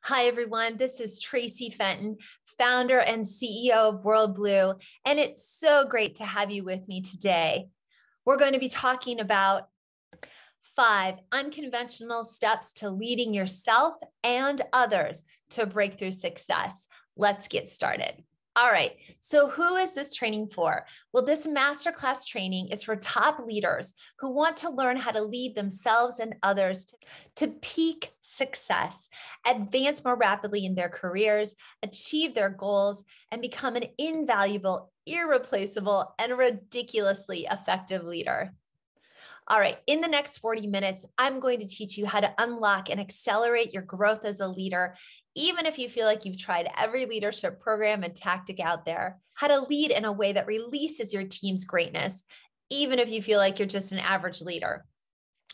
Hi, everyone. This is Traci Fenton, founder and CEO of World Blue, and it's so great to have you with me today. We're going to be talking about 5 unconventional steps to leading yourself and others to breakthrough success. Let's get started. All right, so who is this training for? Well, this masterclass training is for top leaders who want to learn how to lead themselves and others to peak success, advance more rapidly in their careers, achieve their goals, and become an invaluable, irreplaceable, and ridiculously effective leader. All right, in the next 40 minutes, I'm going to teach you how to unlock and accelerate your growth as a leader, even if you feel like you've tried every leadership program and tactic out there. How to lead in a way that releases your team's greatness, even if you feel like you're just an average leader.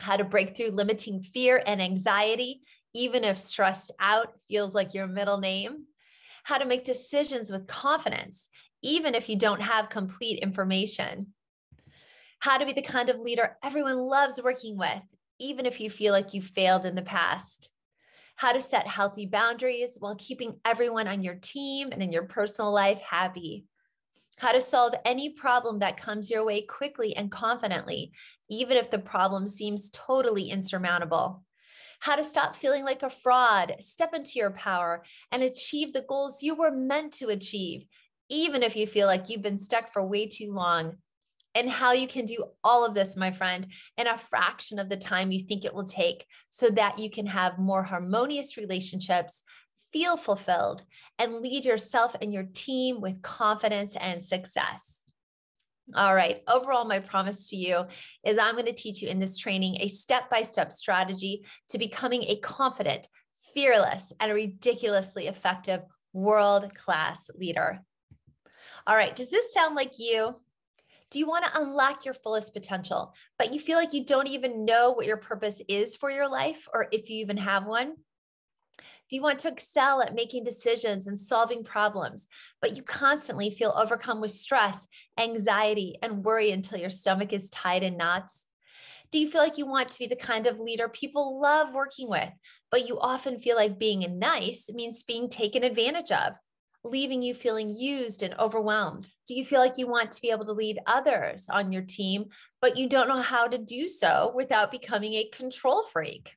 How to break through limiting fear and anxiety, even if stressed out feels like your middle name. How to make decisions with confidence, even if you don't have complete information. How to be the kind of leader everyone loves working with, even if you feel like you failed in the past. How to set healthy boundaries while keeping everyone on your team and in your personal life happy. How to solve any problem that comes your way quickly and confidently, even if the problem seems totally insurmountable. How to stop feeling like a fraud, step into your power, and achieve the goals you were meant to achieve, even if you feel like you've been stuck for way too long. And how you can do all of this, my friend, in a fraction of the time you think it will take so that you can have more harmonious relationships, feel fulfilled, and lead yourself and your team with confidence and success. All right, overall, my promise to you is I'm going to teach you in this training a step-by-step strategy to becoming a confident, fearless, and ridiculously effective world-class leader. All right, does this sound like you? Do you want to unlock your fullest potential, but you feel like you don't even know what your purpose is for your life, or if you even have one? Do you want to excel at making decisions and solving problems, but you constantly feel overcome with stress, anxiety, and worry until your stomach is tied in knots? Do you feel like you want to be the kind of leader people love working with, but you often feel like being nice means being taken advantage of, leaving you feeling used and overwhelmed? Do you feel like you want to be able to lead others on your team, but you don't know how to do so without becoming a control freak?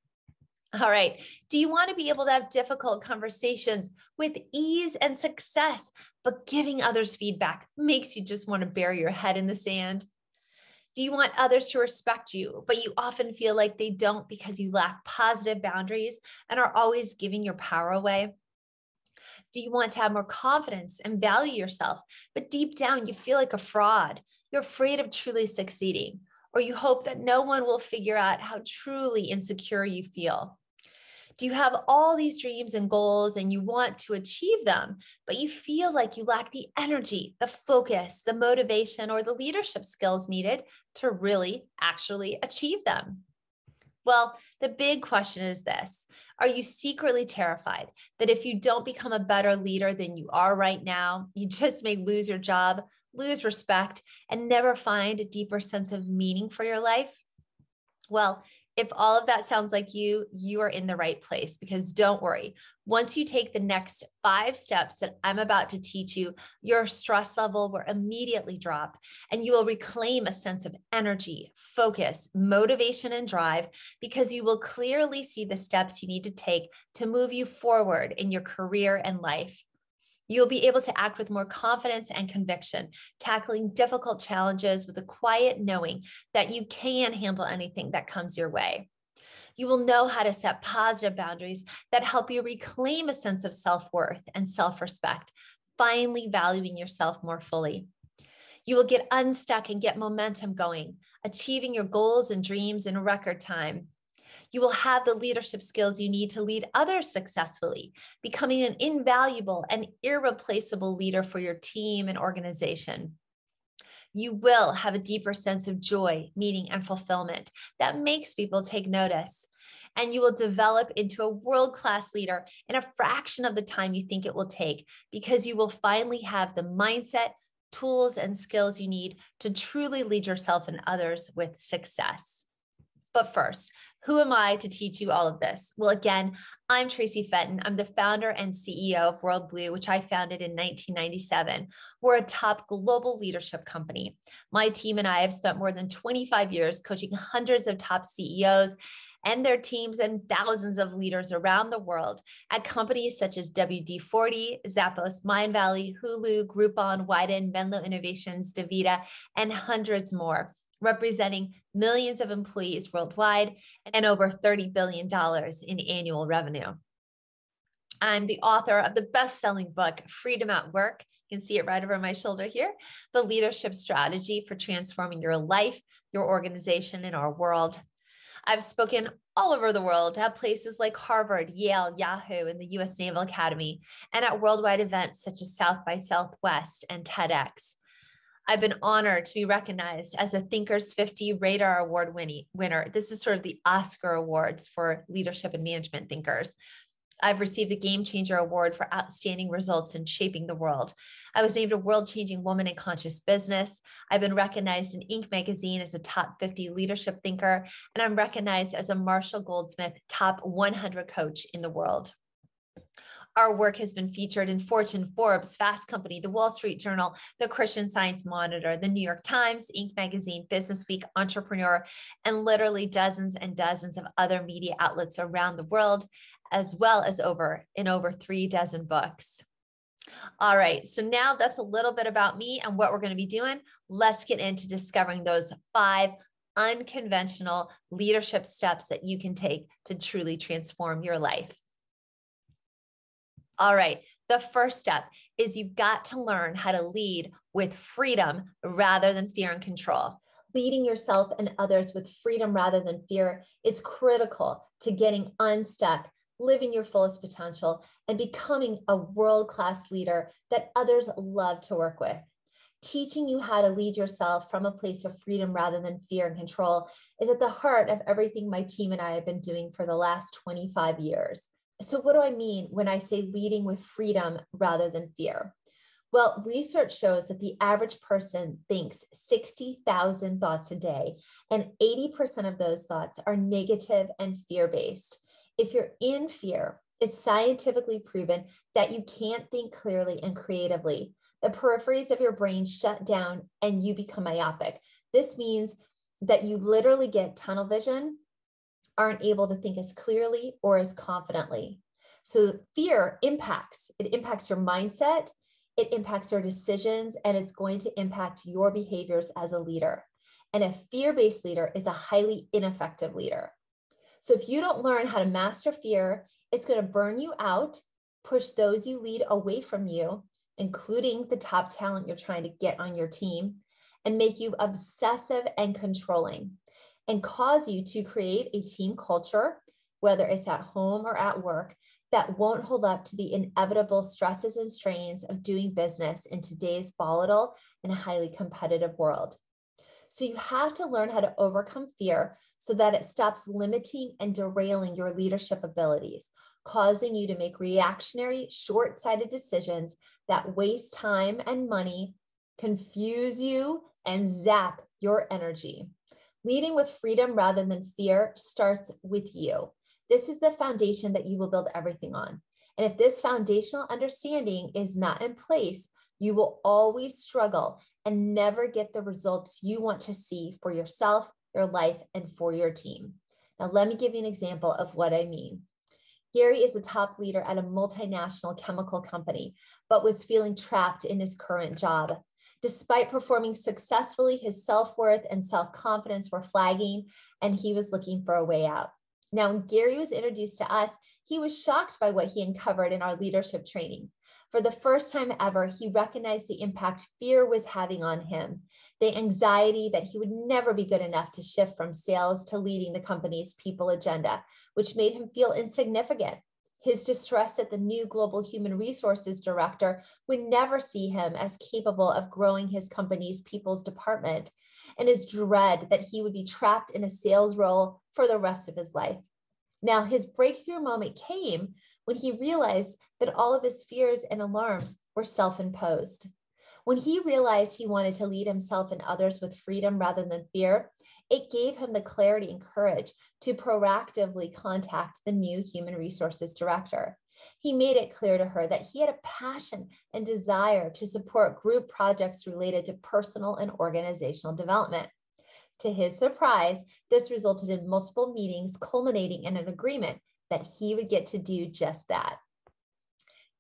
All right. Do you want to be able to have difficult conversations with ease and success, but giving others feedback makes you just want to bury your head in the sand? Do you want others to respect you, but you often feel like they don't because you lack positive boundaries and are always giving your power away? Do you want to have more confidence and value yourself, but deep down you feel like a fraud? You're afraid of truly succeeding, or you hope that no one will figure out how truly insecure you feel? Do you have all these dreams and goals and you want to achieve them, but you feel like you lack the energy, the focus, the motivation, or the leadership skills needed to really actually achieve them? Well, the big question is this: are you secretly terrified that if you don't become a better leader than you are right now, you just may lose your job, lose respect, and never find a deeper sense of meaning for your life? Well, if all of that sounds like you are in the right place, because don't worry, once you take the next 5 steps that I'm about to teach you, your stress level will immediately drop and you will reclaim a sense of energy, focus, motivation, and drive, because you will clearly see the steps you need to take to move you forward in your career and life. You'll be able to act with more confidence and conviction, tackling difficult challenges with a quiet knowing that you can handle anything that comes your way. You will know how to set positive boundaries that help you reclaim a sense of self-worth and self-respect, finally valuing yourself more fully. You will get unstuck and get momentum going, achieving your goals and dreams in record time. You will have the leadership skills you need to lead others successfully, becoming an invaluable and irreplaceable leader for your team and organization. You will have a deeper sense of joy, meaning, and fulfillment that makes people take notice. And you will develop into a world-class leader in a fraction of the time you think it will take, because you will finally have the mindset, tools, and skills you need to truly lead yourself and others with success. But first, Who am I to teach you all of this? Well, again, I'm Traci Fenton. I'm the founder and CEO of World Blue, which I founded in 1997. We're a top global leadership company. My team and I have spent more than 25 years coaching hundreds of top CEOs and their teams and thousands of leaders around the world at companies such as WD-40, Zappos, Mindvalley, Hulu, Groupon, Wyden, Menlo Innovations, DaVita, and hundreds more, representing millions of employees worldwide and over $30 billion in annual revenue. I'm the author of the best-selling book, Freedom at Work. You can see it right over my shoulder here, the leadership strategy for transforming your life, your organization, and our world. I've spoken all over the world at places like Harvard, Yale, Yahoo, and the U.S. Naval Academy, and at worldwide events such as South by Southwest and TEDx. I've been honored to be recognized as a Thinkers 50 Radar Award winner. This is sort of the Oscar Awards for leadership and management thinkers. I've received the Game Changer Award for outstanding results in shaping the world. I was named a world-changing woman in conscious business. I've been recognized in Inc. magazine as a top 50 leadership thinker, and I'm recognized as a Marshall Goldsmith top 100 coach in the world. Our work has been featured in Fortune, Forbes, Fast Company, the Wall Street Journal, the Christian Science Monitor, the New York Times, Inc. magazine, Business Week, Entrepreneur, and literally dozens and dozens of other media outlets around the world, as well as over 3 dozen books. All right, so now that's a little bit about me and what we're going to be doing. Let's get into discovering those 5 unconventional leadership steps that you can take to truly transform your life. All right, the first step is you've got to learn how to lead with freedom rather than fear and control. Leading yourself and others with freedom rather than fear is critical to getting unstuck, living your fullest potential, and becoming a world-class leader that others love to work with. Teaching you how to lead yourself from a place of freedom rather than fear and control is at the heart of everything my team and I have been doing for the last 25 years. So what do I mean when I say leading with freedom rather than fear? Well, research shows that the average person thinks 60,000 thoughts a day, and 80% of those thoughts are negative and fear-based. If you're in fear, it's scientifically proven that you can't think clearly and creatively. The peripheries of your brain shut down and you become myopic. This means that you literally get tunnel vision, aren't able to think as clearly or as confidently. So fear impacts your mindset, it impacts your decisions, and it's going to impact your behaviors as a leader. And a fear-based leader is a highly ineffective leader. So if you don't learn how to master fear, it's going to burn you out, push those you lead away from you, including the top talent you're trying to get on your team, and make you obsessive and controlling, and cause you to create a team culture, whether it's at home or at work, that won't hold up to the inevitable stresses and strains of doing business in today's volatile and highly competitive world. So you have to learn how to overcome fear so that it stops limiting and derailing your leadership abilities, causing you to make reactionary, short-sighted decisions that waste time and money, confuse you, and zap your energy. Leading with freedom rather than fear starts with you. This is the foundation that you will build everything on. And if this foundational understanding is not in place, you will always struggle and never get the results you want to see for yourself, your life, and for your team. Now, let me give you an example of what I mean. Gary is a top leader at a multinational chemical company, but was feeling trapped in his current job. Despite performing successfully, his self-worth and self-confidence were flagging, and he was looking for a way out. Now, when Gary was introduced to us, he was shocked by what he uncovered in our leadership training. For the first time ever, he recognized the impact fear was having on him, the anxiety that he would never be good enough to shift from sales to leading the company's people agenda, which made him feel insignificant. His distrust that the new global human resources director would never see him as capable of growing his company's people's department, and his dread that he would be trapped in a sales role for the rest of his life. Now, his breakthrough moment came when he realized that all of his fears and alarms were self-imposed. When he realized he wanted to lead himself and others with freedom rather than fear, It gave him the clarity and courage to proactively contact the new human resources director. He made it clear to her that he had a passion and desire to support group projects related to personal and organizational development. To his surprise, this resulted in multiple meetings culminating in an agreement that he would get to do just that.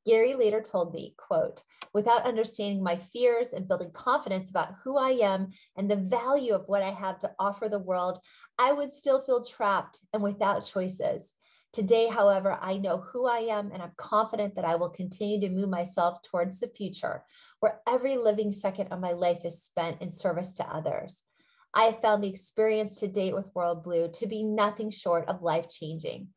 Gary later told me, quote, "Without understanding my fears and building confidence about who I am and the value of what I have to offer the world, I would still feel trapped and without choices. Today, however, I know who I am, and I'm confident that I will continue to move myself towards the future, where every living second of my life is spent in service to others. I have found the experience to date with World Blue to be nothing short of life-changing.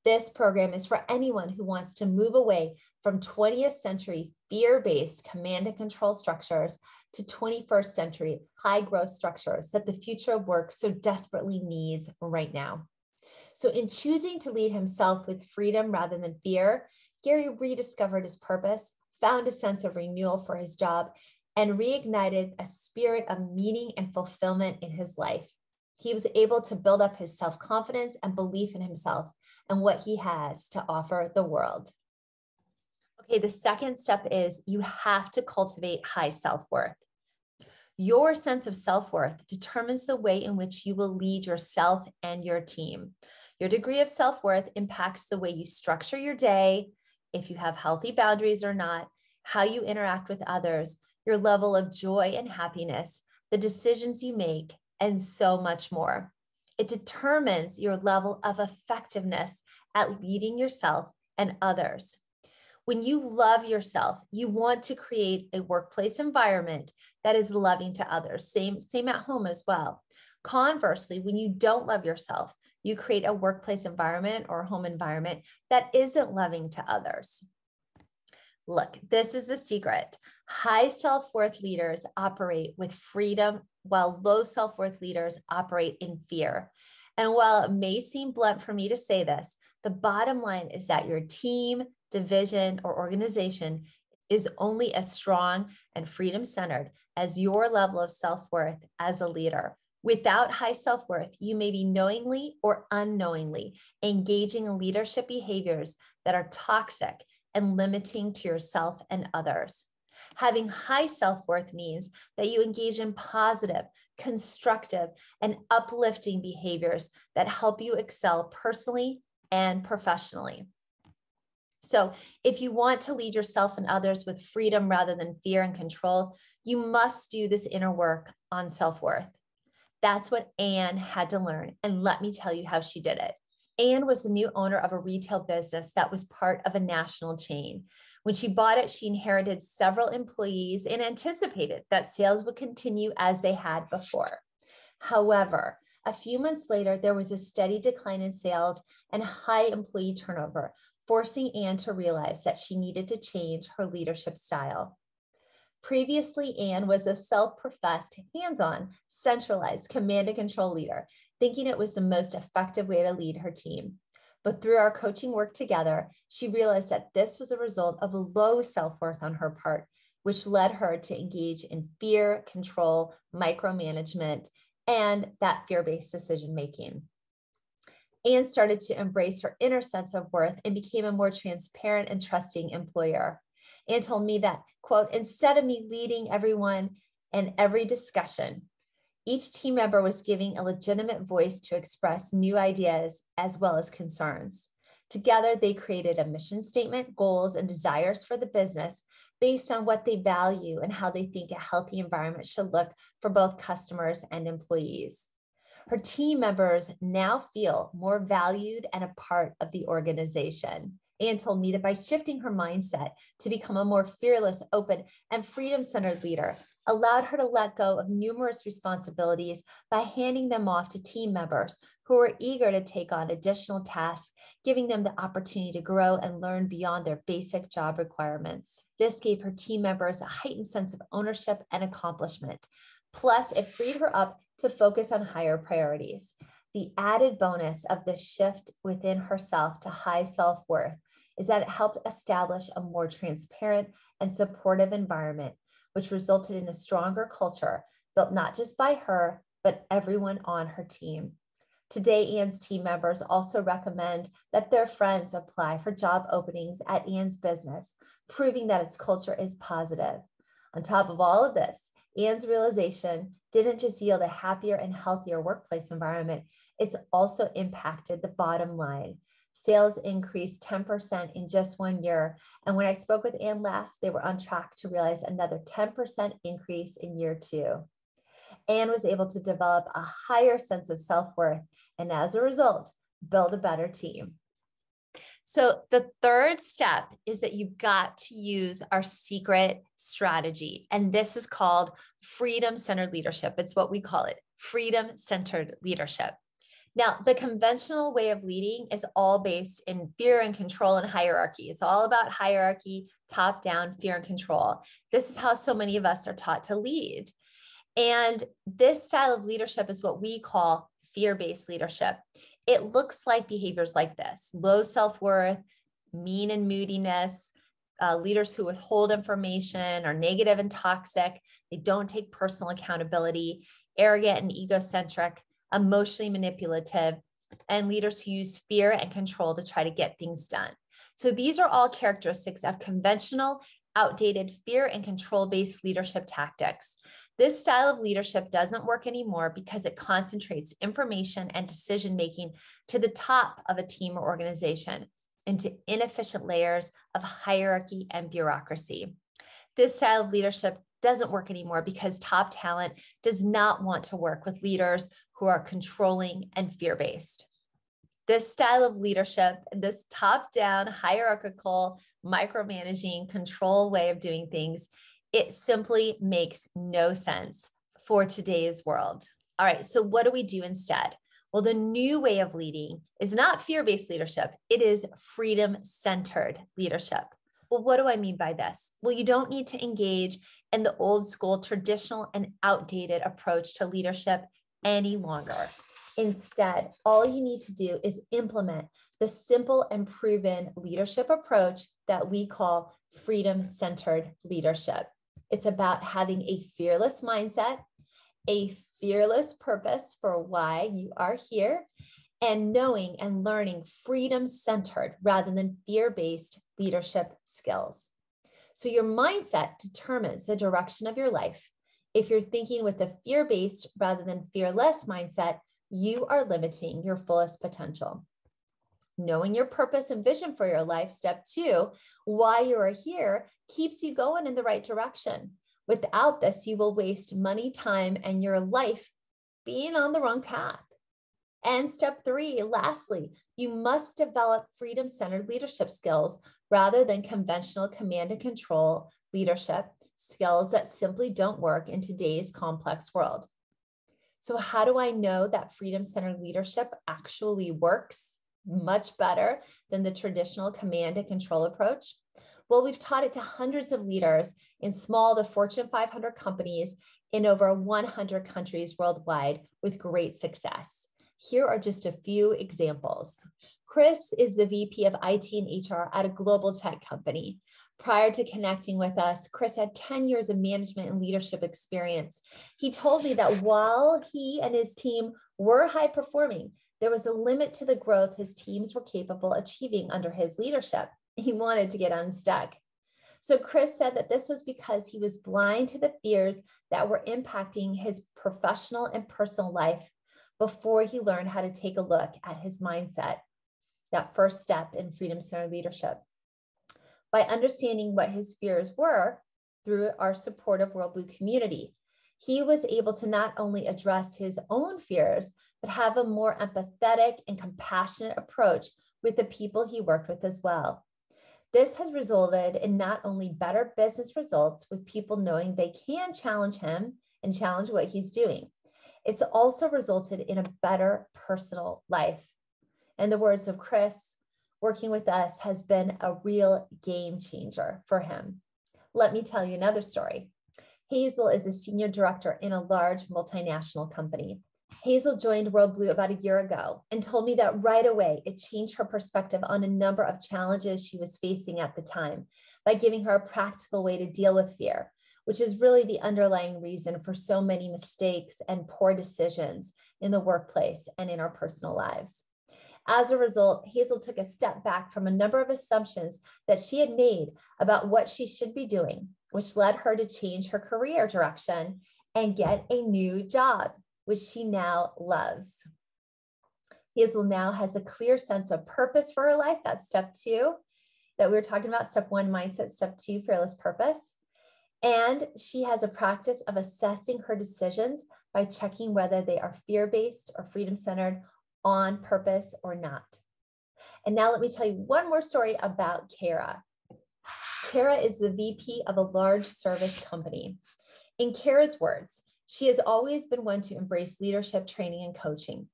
This program is for anyone who wants to move away from 20th century fear-based command and control structures to 21st century high-growth structures that the future of work so desperately needs right now." So in choosing to lead himself with freedom rather than fear, Gary rediscovered his purpose, found a sense of renewal for his job, and reignited a spirit of meaning and fulfillment in his life. He was able to build up his self-confidence and belief in himself and what he has to offer the world. Okay, the second step is you have to cultivate high self-worth. Your sense of self-worth determines the way in which you will lead yourself and your team. Your degree of self-worth impacts the way you structure your day, if you have healthy boundaries or not, how you interact with others, your level of joy and happiness, the decisions you make, and so much more. It determines your level of effectiveness at leading yourself and others. When you love yourself, you want to create a workplace environment that is loving to others. Same at home as well. Conversely, when you don't love yourself, you create a workplace environment or home environment that isn't loving to others. Look, this is the secret. High self-worth leaders operate with freedom, while low self-worth leaders operate in fear. And while it may seem blunt for me to say this, the bottom line is that your team, division, or organization is only as strong and freedom-centered as your level of self-worth as a leader. Without high self-worth, you may be knowingly or unknowingly engaging in leadership behaviors that are toxic and limiting to yourself and others. Having high self-worth means that you engage in positive, constructive, and uplifting behaviors that help you excel personally and professionally. So if you want to lead yourself and others with freedom rather than fear and control, you must do this inner work on self-worth. That's what Anne had to learn, and let me tell you how she did it. Anne was the new owner of a retail business that was part of a national chain. When she bought it, she inherited several employees and anticipated that sales would continue as they had before. However, a few months later, there was a steady decline in sales and high employee turnover, forcing Anne to realize that she needed to change her leadership style. Previously, Anne was a self-professed, hands-on, centralized command and control leader, thinking it was the most effective way to lead her team. But through our coaching work together, she realized that this was a result of a low self-worth on her part, which led her to engage in fear, control, micromanagement, and that fear-based decision-making. Anne started to embrace her inner sense of worth and became a more transparent and trusting employer. Anne told me that, quote, "Instead of me leading everyone in every discussion, each team member was giving a legitimate voice to express new ideas as well as concerns. Together, they created a mission statement, goals, and desires for the business based on what they value and how they think a healthy environment should look for both customers and employees." Her team members now feel more valued and a part of the organization. Anne told me that by shifting her mindset to become a more fearless, open, and freedom-centered leader allowed her to let go of numerous responsibilities by handing them off to team members who were eager to take on additional tasks, giving them the opportunity to grow and learn beyond their basic job requirements. This gave her team members a heightened sense of ownership and accomplishment. Plus, it freed her up to focus on higher priorities. The added bonus of this shift within herself to high self-worth is that it helped establish a more transparent and supportive environment, which resulted in a stronger culture built not just by her, but everyone on her team. Today, Anne's team members also recommend that their friends apply for job openings at Anne's business, proving that its culture is positive. On top of all of this, Anne's realization didn't just yield a happier and healthier workplace environment, it's also impacted the bottom line. Sales increased 10% in just 1 year. And when I spoke with Anne last, they were on track to realize another 10% increase in year 2. Anne was able to develop a higher sense of self-worth and as a result, build a better team. So the third step is that you've got to use our secret strategy. And this is called freedom-centered leadership. It's what we call it, freedom-centered leadership. Now, the conventional way of leading is all based in fear and control and hierarchy. It's all about hierarchy, top down, fear and control. This is how so many of us are taught to lead. And this style of leadership is what we call fear-based leadership. It looks like behaviors like this: low self-worth, mean and moodiness, leaders who withhold information, are negative and toxic. They don't take personal accountability, arrogant and egocentric, emotionally manipulative, and leaders who use fear and control to try to get things done. So these are all characteristics of conventional, outdated fear and control-based leadership tactics. This style of leadership doesn't work anymore because it concentrates information and decision-making to the top of a team or organization into inefficient layers of hierarchy and bureaucracy. This style of leadership doesn't work anymore because top talent does not want to work with leaders who are controlling and fear-based. This style of leadership, this top-down, hierarchical, micromanaging, control way of doing things, it simply makes no sense for today's world. All right, so what do we do instead? Well, the new way of leading is not fear-based leadership. It is freedom-centered leadership. Well, what do I mean by this? Well, you don't need to engage in the old school, traditional, and outdated approach to leadership any longer. Instead, all you need to do is implement the simple and proven leadership approach that we call freedom-centered leadership. It's about having a fearless mindset, a fearless purpose for why you are here, and knowing and learning freedom-centered rather than fear-based leadership skills. So your mindset determines the direction of your life. If you're thinking with a fear-based rather than fearless mindset, you are limiting your fullest potential. Knowing your purpose and vision for your life, step 2, why you are here, keeps you going in the right direction. Without this, you will waste money, time, and your life being on the wrong path. And step 3, lastly, you must develop freedom-centered leadership skills rather than conventional command and control leadership skills that simply don't work in today's complex world. So how do I know that freedom-centered leadership actually works much better than the traditional command and control approach? Well, we've taught it to hundreds of leaders in small to Fortune 500 companies in over 100 countries worldwide with great success. Here are just a few examples. Chris is the VP of IT and HR at a global tech company. Prior to connecting with us, Chris had 10 years of management and leadership experience. He told me that while he and his team were high performing, there was a limit to the growth his teams were capable of achieving under his leadership. He wanted to get unstuck. So Chris said that this was because he was blind to the fears that were impacting his professional and personal life before he learned how to take a look at his mindset. That first step in freedom-centered leadership. By understanding what his fears were through our supportive World Blue community, he was able to not only address his own fears, but have a more empathetic and compassionate approach with the people he worked with as well. This has resulted in not only better business results with people knowing they can challenge him and challenge what he's doing, it's also resulted in a better personal life. In the words of Chris, working with us has been a real game changer for him. Let me tell you another story. HAZEL is a senior director in a large multinational company. HAZEL joined World Blue about a year ago and told me that right away it changed her perspective on a number of challenges she was facing at the time by giving her a practical way to deal with fear, which is really the underlying reason for so many mistakes and poor decisions in the workplace and in our personal lives. As a result, Hazel took a step back from a number of assumptions that she had made about what she should be doing, which led her to change her career direction and get a new job, which she now loves. Hazel now has a clear sense of purpose for her life. That's step 2 that we were talking about. Step 1, mindset. Step 2, fearless purpose. And she has a practice of assessing her decisions by checking whether they are fear-based or freedom-centered, on purpose or not. And now let me tell you one more story about Kara. Kara is the VP of a large service company. In Kara's words, she has always been one to embrace leadership training and coaching.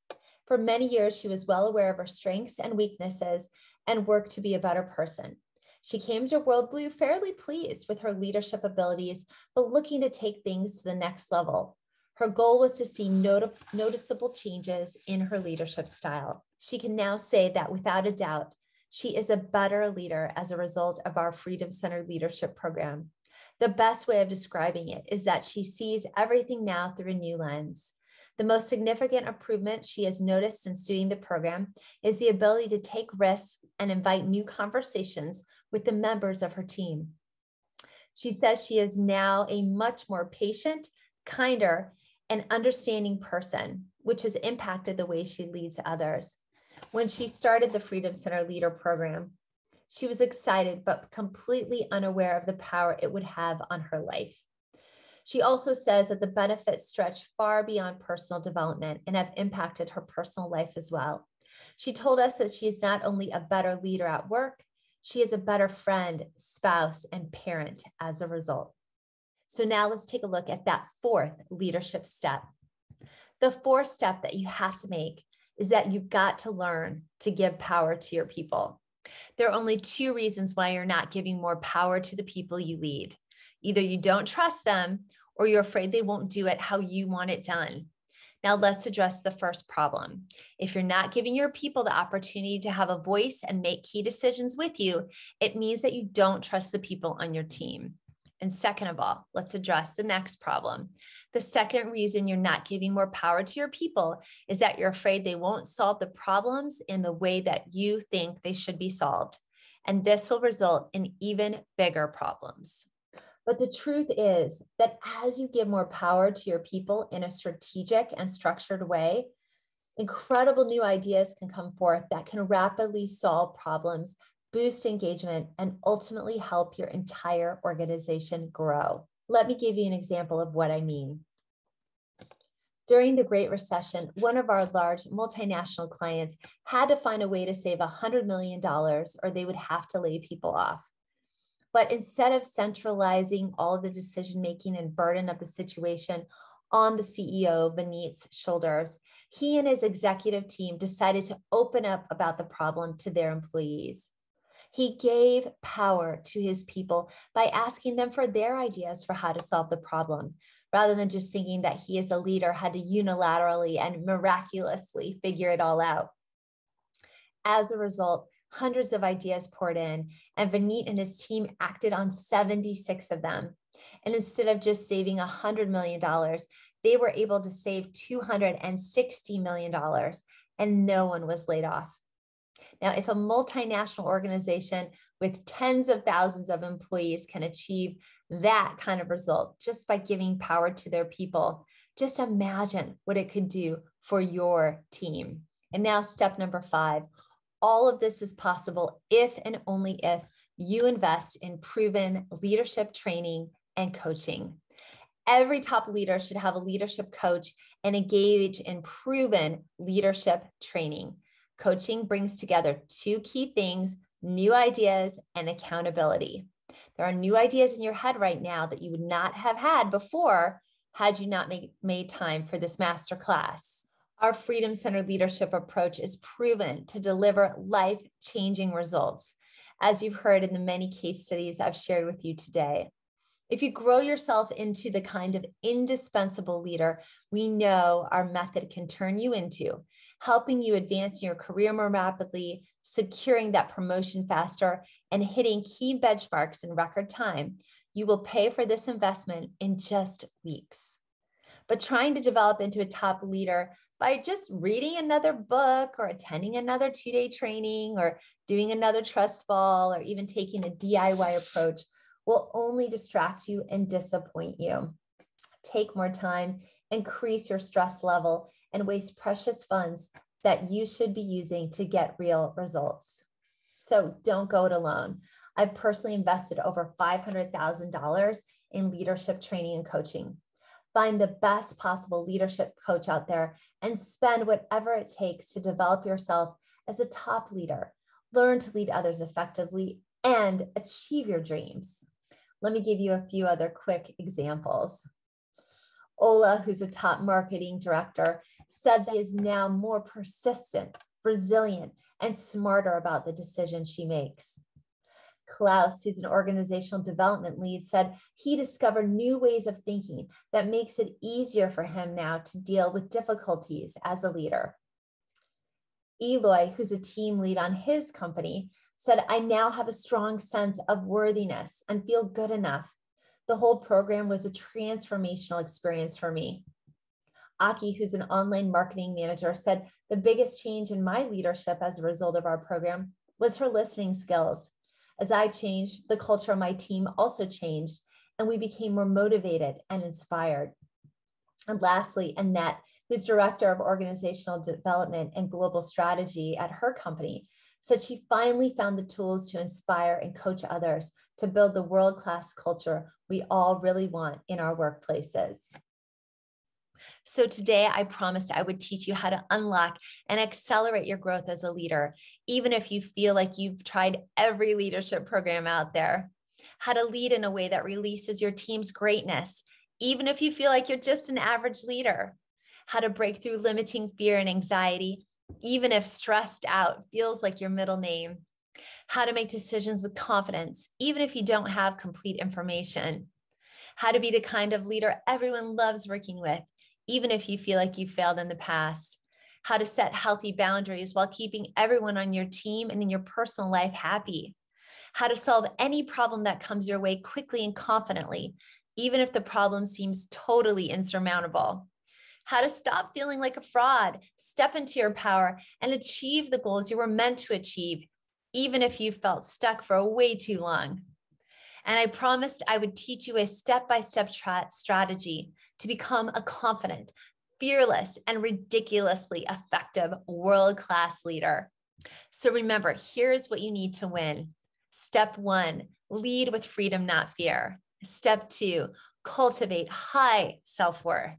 For many years, she was well aware of her strengths and weaknesses and worked to be a better person. She came to WorldBlue fairly pleased with her leadership abilities, but looking to take things to the next level. Her goal was to see noticeable changes in her leadership style. She can now say that without a doubt, she is a better leader as a result of our Freedom-Centered Leadership Program. The best way of describing it is that she sees everything now through a new lens. The most significant improvement she has noticed since doing the program is the ability to take risks and invite new conversations with the members of her team. She says she is now a much more patient, kinder, and understanding person, which has impacted the way she leads others. When she started the Freedom Center Leader Program, she was excited but completely unaware of the power it would have on her life. She also says that the benefits stretch far beyond personal development and have impacted her personal life as well. She told us that she is not only a better leader at work, she is a better friend, spouse, and parent as a result. So now let's take a look at that 4th leadership step. The 4th step that you have to make is that you've got to learn to give power to your people. There are only 2 reasons why you're not giving more power to the people you lead. Either you don't trust them or you're afraid they won't do it how you want it done. Now let's address the first problem. If you're not giving your people the opportunity to have a voice and make key decisions with you, it means that you don't trust the people on your team. And second of all, let's address the next problem. The second reason you're not giving more power to your people is that you're afraid they won't solve the problems in the way that you think they should be solved. And this will result in even bigger problems. But the truth is that as you give more power to your people in a strategic and structured way, incredible new ideas can come forth that can rapidly solve problems, boost engagement, and ultimately help your entire organization grow. Let me give you an example of what I mean. During the Great Recession, one of our large multinational clients had to find a way to save $100 million or they would have to lay people off. But instead of centralizing all of the decision-making and burden of the situation on the CEO, Vinit's shoulders, he and his executive team decided to open up about the problem to their employees. He gave power to his people by asking them for their ideas for how to solve the problem, rather than just thinking that he as a leader had to unilaterally and miraculously figure it all out. As a result, hundreds of ideas poured in, and Vinit and his team acted on 76 of them. And instead of just saving $100 million, they were able to save $260 million, and no one was laid off. Now, if a multinational organization with tens of thousands of employees can achieve that kind of result just by giving power to their people, just imagine what it could do for your team. And now step number 5, all of this is possible if and only if you invest in proven leadership training and coaching. Every top leader should have a leadership coach and engage in proven leadership training. Coaching brings together 2 key things: new ideas and accountability. There are new ideas in your head right now that you would not have had before had you not made time for this masterclass. Our freedom-centered leadership approach is proven to deliver life-changing results, as you've heard in the many case studies I've shared with you today. If you grow yourself into the kind of indispensable leader we know our method can turn you into, helping you advance in your career more rapidly, securing that promotion faster, and hitting key benchmarks in record time, You will pay for this investment in just weeks. But trying to develop into a top leader by just reading another book or attending another 2-day training or doing another trust fall or even taking a DIY approach will only distract you and disappoint you. Take more time, increase your stress level, and waste precious funds that you should be using to get real results. So don't go it alone. I've personally invested over $500,000 in leadership training and coaching. Find the best possible leadership coach out there and spend whatever it takes to develop yourself as a top leader. Learn to lead others effectively and achieve your dreams. Let me give you a few other quick examples. Ola, who's a top marketing director, said she is now more persistent, resilient, and smarter about the decisions she makes. Klaus, who's an organizational development lead, said he discovered new ways of thinking that makes it easier for him now to deal with difficulties as a leader. Eloy, who's a team lead on his company, said, I now have a strong sense of worthiness and feel good enough. The whole program was a transformational experience for me. Aki, who's an online marketing manager, said the biggest change in my leadership as a result of our program was her listening skills. As I changed, the culture of my team also changed, and we became more motivated and inspired. And lastly, Annette, who's director of organizational development and global strategy at her company, said she finally found the tools to inspire and coach others to build the world-class culture we all really want in our workplaces. So today I promised I would teach you how to unlock and accelerate your growth as a leader, even if you feel like you've tried every leadership program out there. How to lead in a way that releases your team's greatness, even if you feel like you're just an average leader. How to break through limiting fear and anxiety, even if stressed out feels like your middle name. How to make decisions with confidence, even if you don't have complete information. How to be the kind of leader everyone loves working with, even if you feel like you failed in the past. How to set healthy boundaries while keeping everyone on your team and in your personal life happy. How to solve any problem that comes your way quickly and confidently, even if the problem seems totally insurmountable. How to stop feeling like a fraud, step into your power, and achieve the goals you were meant to achieve, even if you felt stuck for way too long. And I promised I would teach you a step-by-step strategy to become a confident, fearless, and ridiculously effective world-class leader. So remember, here's what you need to win. Step 1, lead with freedom, not fear. Step 2, cultivate high self-worth.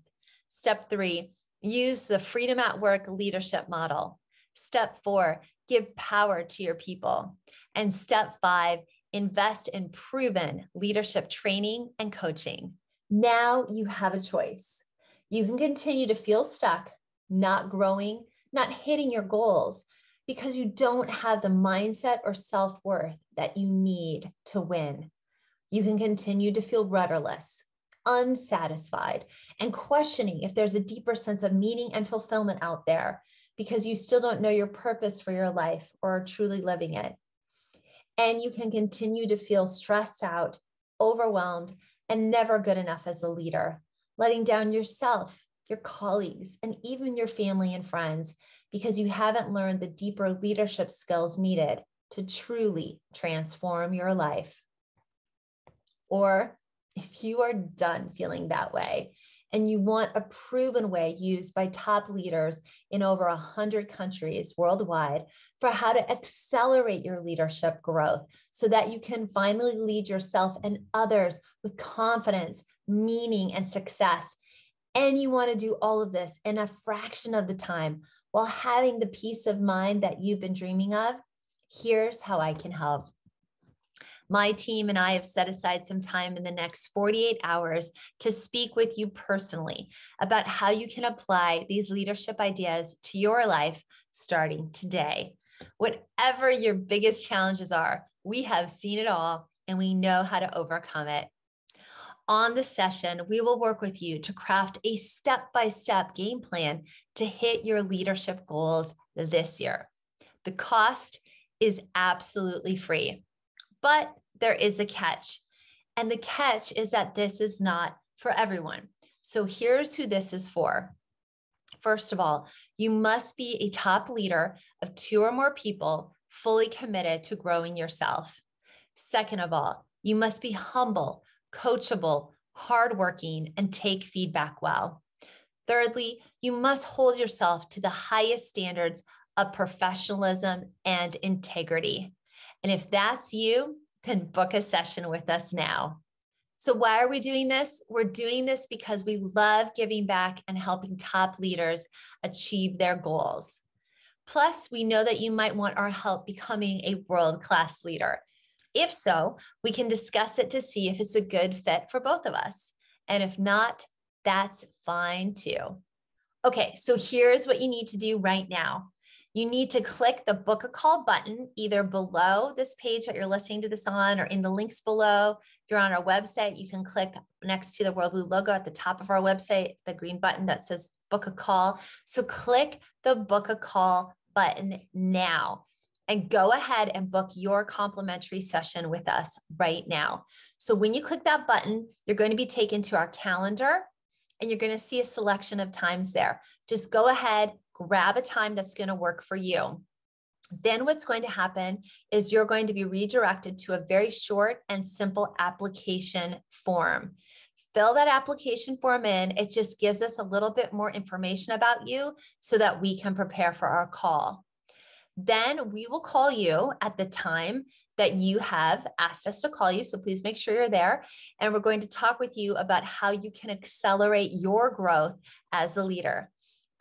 Step 3, use the Freedom at Work leadership model. Step 4, give power to your people. And step 5, invest in proven leadership training and coaching. Now you have a choice. You can continue to feel stuck, not growing, not hitting your goals, because you don't have the mindset or self-worth that you need to win. You can continue to feel rudderless, unsatisfied, and questioning if there's a deeper sense of meaning and fulfillment out there because you still don't know your purpose for your life or are truly living it. And you can continue to feel stressed out, overwhelmed, and never good enough as a leader, letting down yourself, your colleagues, and even your family and friends because you haven't learned the deeper leadership skills needed to truly transform your life. Or if you are done feeling that way and you want a proven way used by top leaders in over 100 countries worldwide for how to accelerate your leadership growth so that you can finally lead yourself and others with confidence, meaning, and success, and you want to do all of this in a fraction of the time while having the peace of mind that you've been dreaming of, here's how I can help. My team and I have set aside some time in the next 48 hours to speak with you personally about how you can apply these leadership ideas to your life starting today. Whatever your biggest challenges are, we have seen it all and we know how to overcome it. On the session, we will work with you to craft a step-by-step game plan to hit your leadership goals this year. The cost is absolutely free. But there is a catch. And the catch is that this is not for everyone. So here's who this is for. First of all, you must be a top leader of 2 or more people fully committed to growing yourself. Second of all, you must be humble, coachable, hardworking, and take feedback well. Thirdly, you must hold yourself to the highest standards of professionalism and integrity. And if that's you, then book a session with us now. So why are we doing this? We're doing this because we love giving back and helping top leaders achieve their goals. Plus, we know that you might want our help becoming a world-class leader. If so, we can discuss it to see if it's a good fit for both of us. And if not, that's fine too. Okay, so here's what you need to do right now. You need to click the book a call button either below this page that you're listening to this on or in the links below. If you're on our website, you can click next to the World Blue logo at the top of our website, the green button that says book a call. So click the book a call button now and go ahead and book your complimentary session with us right now. So when you click that button, you're going to be taken to our calendar and you're going to see a selection of times there. Just go ahead, grab a time that's going to work for you. Then what's going to happen is you're going to be redirected to a very short and simple application form. Fill that application form in. It just gives us a little bit more information about you so that we can prepare for our call. Then we will call you at the time that you have asked us to call you. So please make sure you're there. And we're going to talk with you about how you can accelerate your growth as a leader.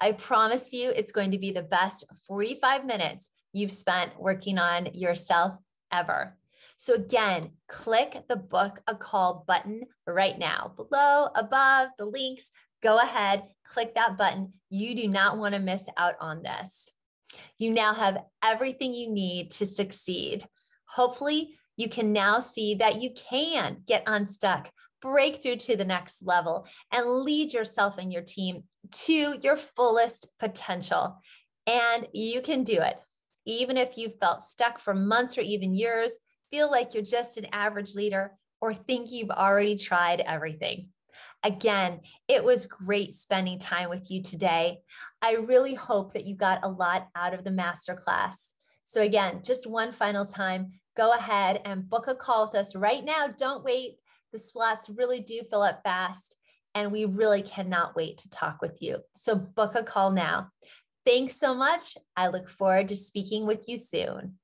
I promise you it's going to be the best 45 minutes you've spent working on yourself ever. So again, click the book a call button right now. Below, above, the links, go ahead, click that button. You do not want to miss out on this. You now have everything you need to succeed. Hopefully, you can now see that you can get unstuck, break through to the next level, and lead yourself and your team to your fullest potential. And you can do it. Even if you felt stuck for months or even years, feel like you're just an average leader, or think you've already tried everything. Again, it was great spending time with you today. I really hope that you got a lot out of the masterclass. So again, just one final time, go ahead and book a call with us right now. Don't wait. The slots really do fill up fast, and we really cannot wait to talk with you. So book a call now. Thanks so much. I look forward to speaking with you soon.